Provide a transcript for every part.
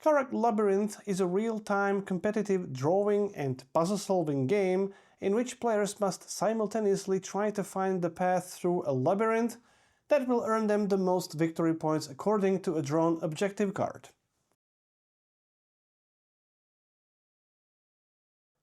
Karak Labyrinth is a real-time competitive drawing and puzzle-solving game in which players must simultaneously try to find the path through a labyrinth that will earn them the most victory points according to a drawn objective card.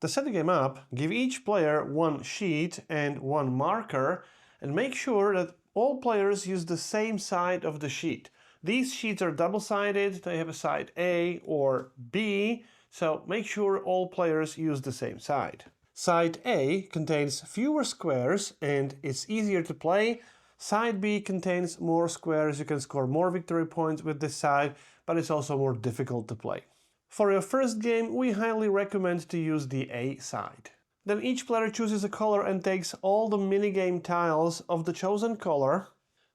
To set the game up, give each player one sheet and one marker and make sure that all players use the same side of the sheet. These sheets are double-sided, they have a side A or B, so make sure all players use the same side. Side A contains fewer squares and it's easier to play. Side B contains more squares, you can score more victory points with this side, but it's also more difficult to play. For your first game, we highly recommend to use the A side. Then each player chooses a color and takes all the minigame tiles of the chosen color: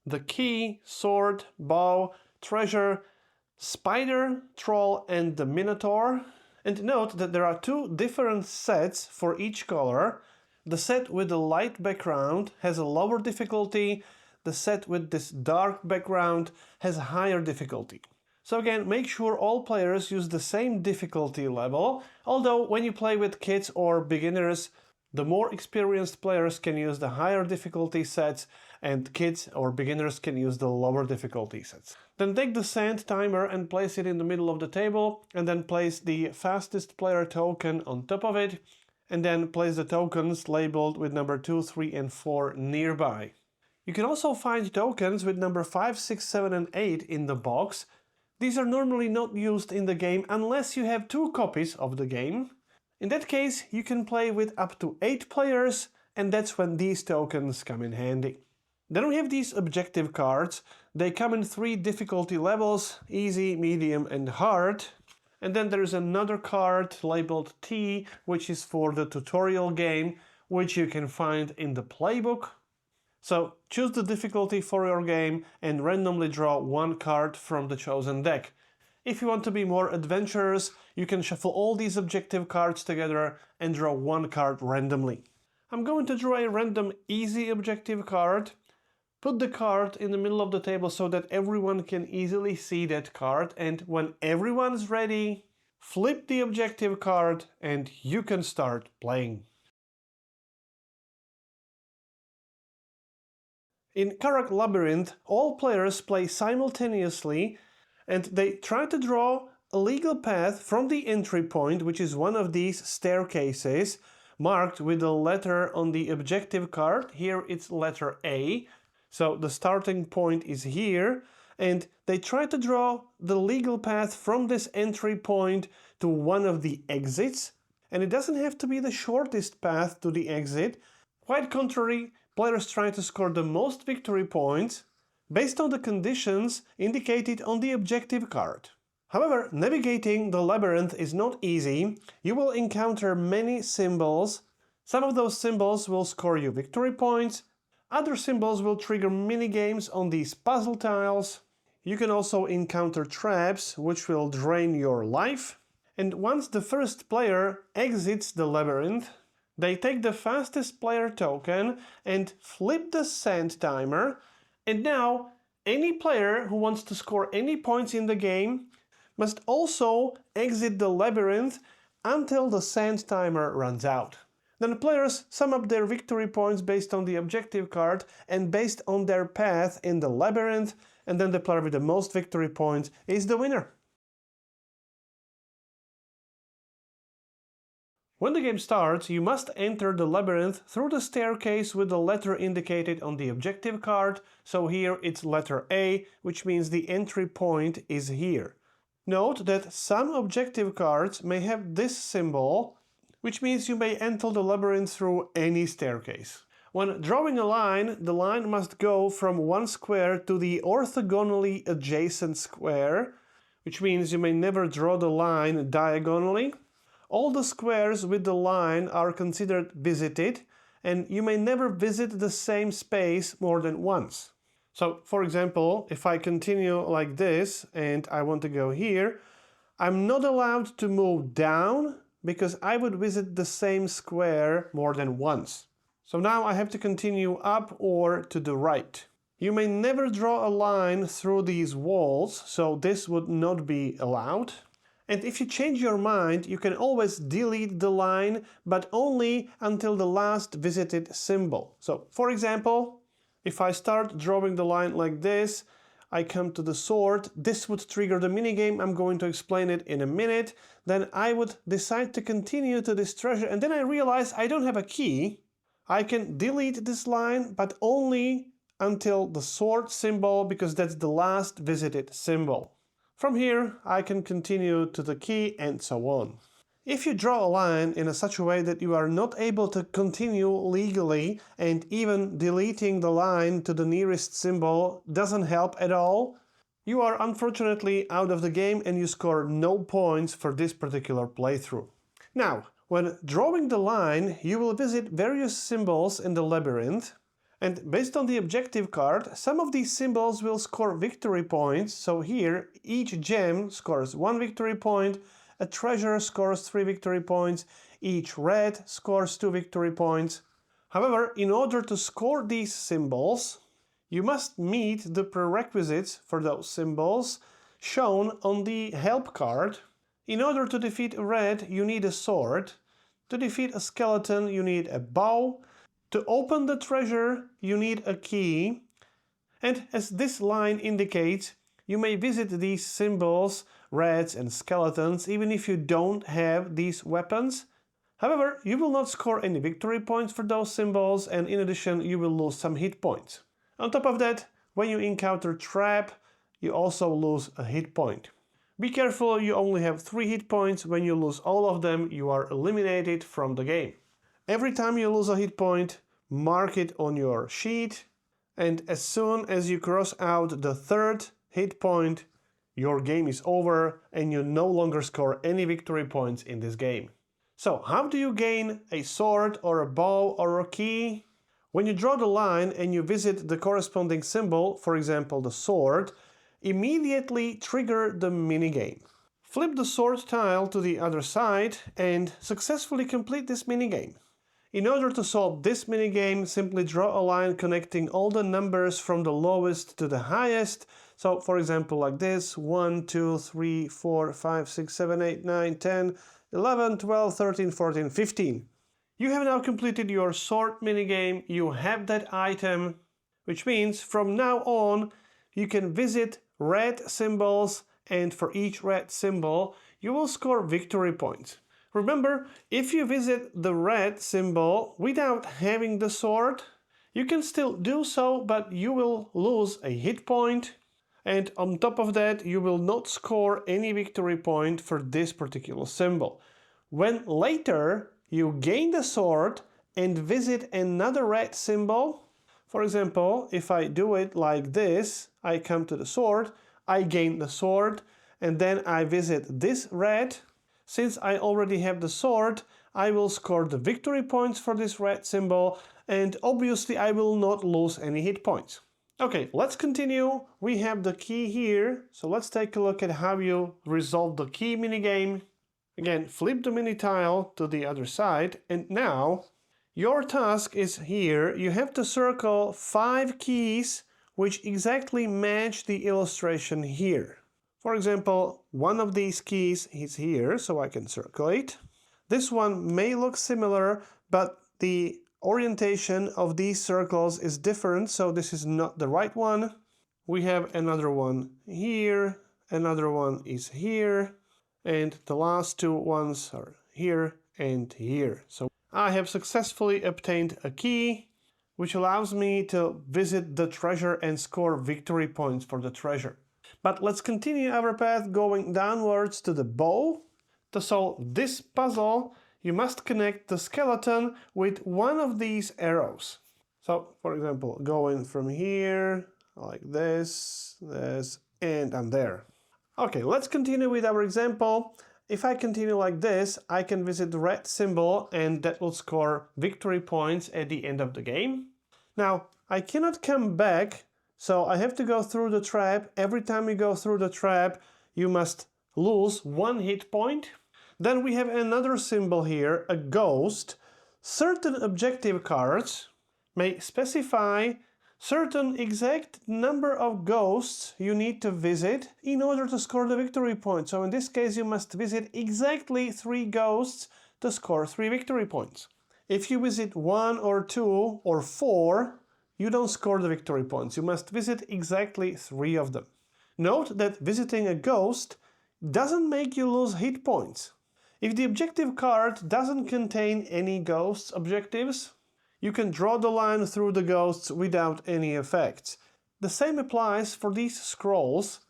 the key, sword, bow, treasure, spider, troll and the minotaur. And note that there are two different sets for each color. The set with the light background has a lower difficulty, the set with this dark background has a higher difficulty. So again, make sure all players use the same difficulty level, although when you play with kids or beginners, the more experienced players can use the higher difficulty sets and kids or beginners can use the lower difficulty sets. Then take the sand timer and place it in the middle of the table, and then place the fastest player token on top of it, and then place the tokens labeled with number 2, 3 and 4 nearby. You can also find tokens with number 5, 6, 7 and 8 in the box. These are normally not used in the game unless you have 2 copies of the game. In that case, you can play with up to 8 players, and that's when these tokens come in handy. Then we have these objective cards. They come in 3 difficulty levels: easy, medium and hard. And then there is another card labeled T, which is for the tutorial game, which you can find in the playbook. So choose the difficulty for your game and randomly draw 1 card from the chosen deck. If you want to be more adventurous, you can shuffle all these objective cards together and draw 1 card randomly. I'm going to draw a random easy objective card. Put the card in the middle of the table so that everyone can easily see that card, and when everyone's ready, flip the objective card and you can start playing. In Karak Labyrinth, all players play simultaneously and they try to draw a legal path from the entry point, which is one of these staircases marked with a letter on the objective card. Here it's letter A. So the starting point is here, and they try to draw the legal path from this entry point to one of the exits. And it doesn't have to be the shortest path to the exit. Quite contrary, players try to score the most victory points based on the conditions indicated on the objective card. However, navigating the labyrinth is not easy. You will encounter many symbols. Some of those symbols will score you victory points. Other symbols will trigger minigames on these puzzle tiles. You can also encounter traps which will drain your life. And once the first player exits the labyrinth, they take the fastest player token and flip the sand timer. And now, any player who wants to score any points in the game must also exit the labyrinth until the sand timer runs out. Then players sum up their victory points based on the objective card and based on their path in the labyrinth, and then the player with the most victory points is the winner. When the game starts, you must enter the labyrinth through the staircase with the letter indicated on the objective card. So here it's letter A, which means the entry point is here. Note that some objective cards may have this symbol, which means you may enter the labyrinth through any staircase. When drawing a line, the line must go from one square to the orthogonally adjacent square, which means you may never draw the line diagonally. All the squares with the line are considered visited, and you may never visit the same space more than once. So, for example, if I continue like this and I want to go here, I'm not allowed to move down because I would visit the same square more than once. So now I have to continue up or to the right. You may never draw a line through these walls, so this would not be allowed. And if you change your mind, you can always delete the line, but only until the last visited symbol. So, for example, if I start drawing the line like this, I come to the sword, this would trigger the minigame, I'm going to explain it in a minute, then I would decide to continue to this treasure, and then I realize I don't have a key. I can delete this line, but only until the sword symbol, because that's the last visited symbol. From here, I can continue to the key and so on. If you draw a line in such a way that you are not able to continue legally, and even deleting the line to the nearest symbol doesn't help at all, you are unfortunately out of the game and you score no points for this particular playthrough. Now, when drawing the line, you will visit various symbols in the labyrinth, and based on the objective card, some of these symbols will score victory points. So here, each gem scores 1 victory point, a treasure scores 3 victory points, each red scores 2 victory points. However, in order to score these symbols, you must meet the prerequisites for those symbols shown on the help card. In order to defeat a red, you need a sword. To defeat a skeleton, you need a bow. To open the treasure, you need a key. And as this line indicates, you may visit these symbols, reds and skeletons, even if you don't have these weapons. However, you will not score any victory points for those symbols, and in addition, you will lose some hit points. On top of that, when you encounter trap, you also lose a hit point. Be careful, you only have 3 hit points. When you lose all of them, you are eliminated from the game. Every time you lose a hit point, mark it on your sheet, and as soon as you cross out the 3rd hit point, your game is over and you no longer score any victory points in this game. So, how do you gain a sword or a bow or a key? When you draw the line and you visit the corresponding symbol, for example the sword, immediately trigger the minigame. Flip the sword tile to the other side and successfully complete this minigame. In order to solve this minigame, simply draw a line connecting all the numbers from the lowest to the highest. So, for example, like this, 1, 2, 3, 4, 5, 6, 7, 8, 9, 10, 11, 12, 13, 14, 15. You have now completed your sword minigame, you have that item, which means from now on you can visit red symbols, and for each red symbol you will score victory points. Remember, if you visit the red symbol without having the sword, you can still do so, but you will lose a hit point, and on top of that you will not score any victory point for this particular symbol. When later you gain the sword and visit another red symbol, for example, if I do it like this, I come to the sword, I gain the sword, and then I visit this red. Since I already have the sword, I will score the victory points for this red symbol, and obviously I will not lose any hit points. Okay, let's continue. We have the key here, so let's take a look at how you resolve the key minigame. Again, flip the mini tile to the other side, and now your task is here. You have to circle 5 keys which exactly match the illustration here. For example, one of these keys is here, so I can circle it. This one may look similar, but the orientation of these circles is different, so this is not the right one. We have another one here, another one is here, and the last 2 ones are here and here. So I have successfully obtained a key, which allows me to visit the treasure and score victory points for the treasure. But let's continue our path going downwards to the bow. To solve this puzzle, you must connect the skeleton with one of these arrows. So, for example, going from here, like this, and I'm there. Okay, let's continue with our example. If I continue like this, I can visit the red symbol, and that will score victory points at the end of the game. Now, I cannot come back, so I have to go through the trap. Every time you go through the trap, you must lose 1 hit point. Then we have another symbol here, a ghost. Certain objective cards may specify certain exact number of ghosts you need to visit in order to score the victory point. So in this case, you must visit exactly 3 ghosts to score 3 victory points. If you visit 1 or 2 or 4, you don't score the victory points. You must visit exactly 3 of them. Note that visiting a ghost doesn't make you lose hit points. If the objective card doesn't contain any ghosts objectives, you can draw the line through the ghosts without any effects. The same applies for these scrolls.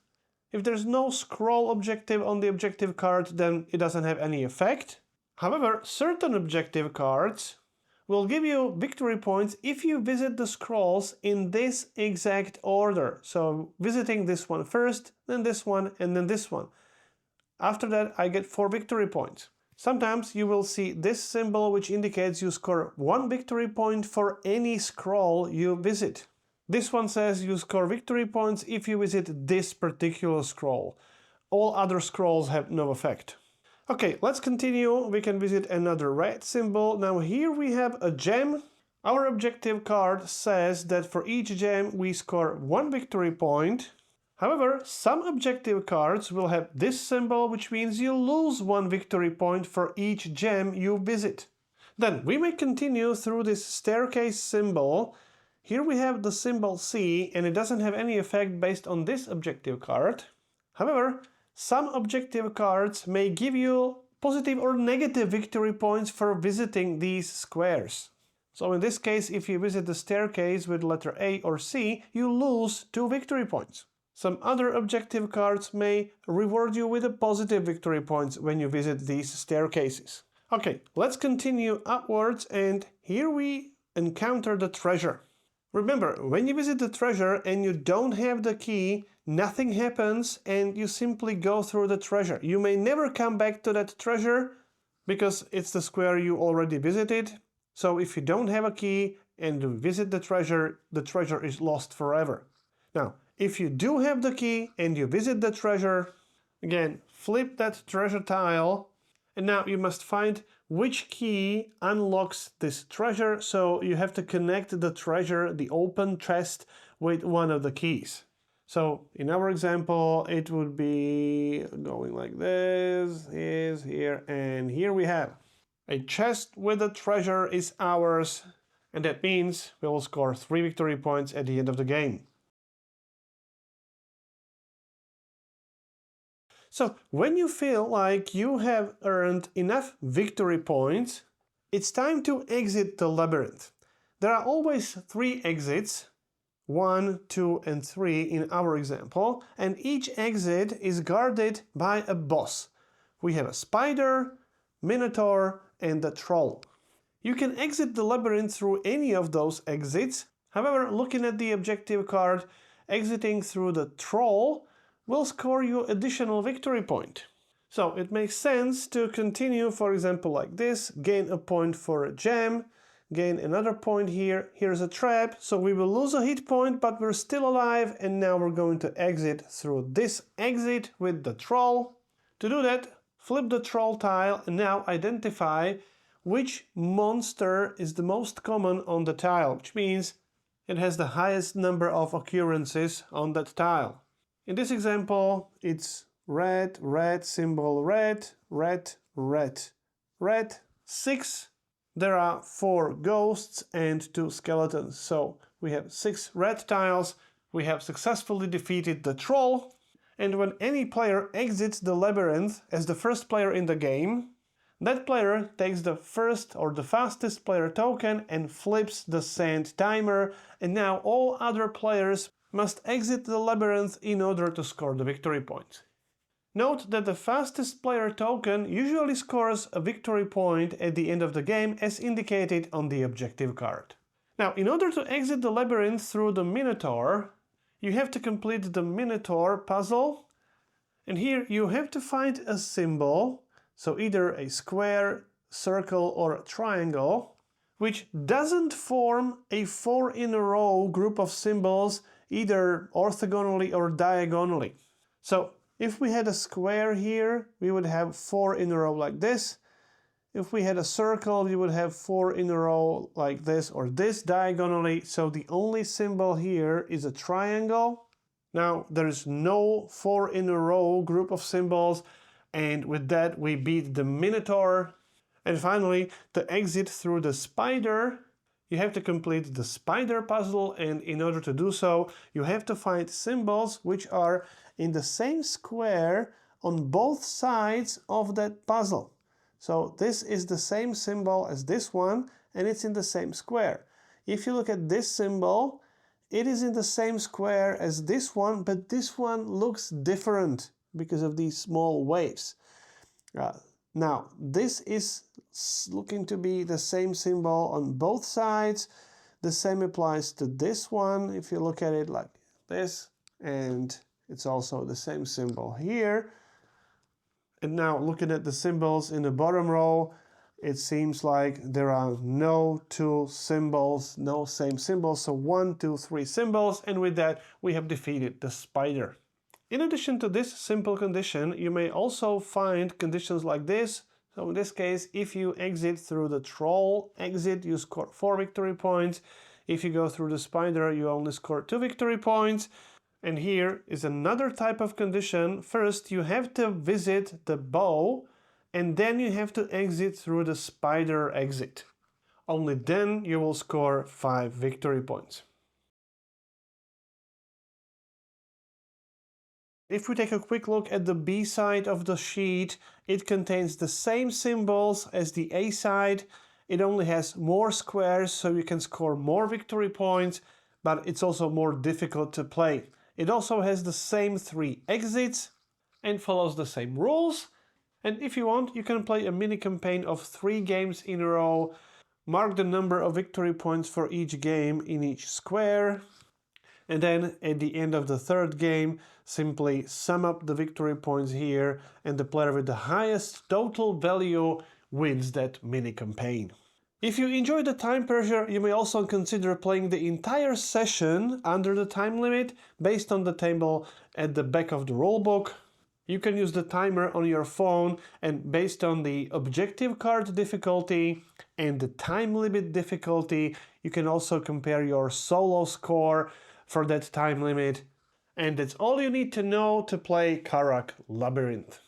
If there's no scroll objective on the objective card, then it doesn't have any effect. However, certain objective cards will give you victory points if you visit the scrolls in this exact order. So visiting this one first, then this one, and then this one. After that, I get 4 victory points. Sometimes you will see this symbol which indicates you score 1 victory point for any scroll you visit. This one says you score victory points if you visit this particular scroll. All other scrolls have no effect. Okay, let's continue. We can visit another red symbol. Now here we have a gem. Our objective card says that for each gem we score 1 victory point. However, some objective cards will have this symbol, which means you lose 1 victory point for each gem you visit. Then we may continue through this staircase symbol. Here we have the symbol C, and it doesn't have any effect based on this objective card. However, some objective cards may give you positive or negative victory points for visiting these squares. So in this case, if you visit the staircase with letter A or C, you lose 2 victory points. Some other objective cards may reward you with a positive victory points when you visit these staircases. Okay, let's continue upwards, and here we encounter the treasure. Remember, when you visit the treasure and you don't have the key, nothing happens and you simply go through the treasure. You may never come back to that treasure because it's the square you already visited. So if you don't have a key and you visit the treasure is lost forever. Now, if you do have the key and you visit the treasure, again, flip that treasure tile, and now you must find which key unlocks this treasure. So you have to connect the treasure, the open chest, with one of the keys. So in our example, it would be going like this, is here, and here we have a chest with the treasure is ours, and that means we will score 3 victory points at the end of the game. So when you feel like you have earned enough victory points, it's time to exit the labyrinth. There are always 3 exits, 1, 2, and 3 in our example, and each exit is guarded by a boss. We have a spider, minotaur, and a troll. You can exit the labyrinth through any of those exits. However, looking at the objective card, exiting through the troll will score you additional victory point. So it makes sense to continue, for example, like this, gain a point for a gem, gain another point here, here's a trap, so we will lose a hit point, but we're still alive, and now we're going to exit through this exit with the troll. To do that, flip the troll tile and now identify which monster is the most common on the tile, which means it has the highest number of occurrences on that tile. In this example, it's red, red, symbol red, red, red, red, 6. There are 4 ghosts and 2 skeletons. So we have 6 red tiles. We have successfully defeated the troll. And when any player exits the labyrinth as the first player in the game, that player takes the first or the fastest player token and flips the sand timer. And now all other players must exit the labyrinth in order to score the victory point. Note that the fastest player token usually scores a victory point at the end of the game as indicated on the objective card. Now, in order to exit the labyrinth through the Minotaur, you have to complete the Minotaur puzzle, and here you have to find a symbol, so either a square, circle, or a triangle, which doesn't form a 4 in a row group of symbols either orthogonally or diagonally. So if we had a square here, we would have 4 in a row like this, If we had a circle, you would have 4 in a row like this or this diagonally. So the only symbol here is a triangle. Now there's no 4 in a row group of symbols, and with that we beat the Minotaur. And finally, to exit through the spider, you have to complete the spider puzzle, and in order to do so, you have to find symbols which are in the same square on both sides of that puzzle. So this is the same symbol as this one, and it's in the same square. If you look at this symbol, it is in the same square as this one, but this one looks different because of these small waves. Now, this is looking to be the same symbol on both sides. The same applies to this one. If you look at it like this, and it's also the same symbol here. And now looking at the symbols in the bottom row, it seems like there are no two symbols, no same symbols. So 1, 2, 3 symbols, and with that we have defeated the spider. In addition to this simple condition, you may also find conditions like this. So in this case, if you exit through the troll exit, you score 4 victory points. If you go through the spider, you only score 2 victory points. And here is another type of condition. First, you have to visit the bow, and then you have to exit through the spider exit. Only then you will score 5 victory points. If we take a quick look at the B side of the sheet, it contains the same symbols as the A side. It only has more squares, so you can score more victory points, but it's also more difficult to play. It also has the same 3 exits and follows the same rules. And if you want, you can play a mini campaign of 3 games in a row, mark the number of victory points for each game in each square, and then at the end of the 3rd game, simply sum up the victory points here, and the player with the highest total value wins that mini campaign. If you enjoy the time pressure, you may also consider playing the entire session under the time limit based on the table at the back of the rulebook. You can use the timer on your phone, and based on the objective card difficulty and the time limit difficulty, you can also compare your solo score for that time limit. And that's all you need to know to play Karak Labyrinth.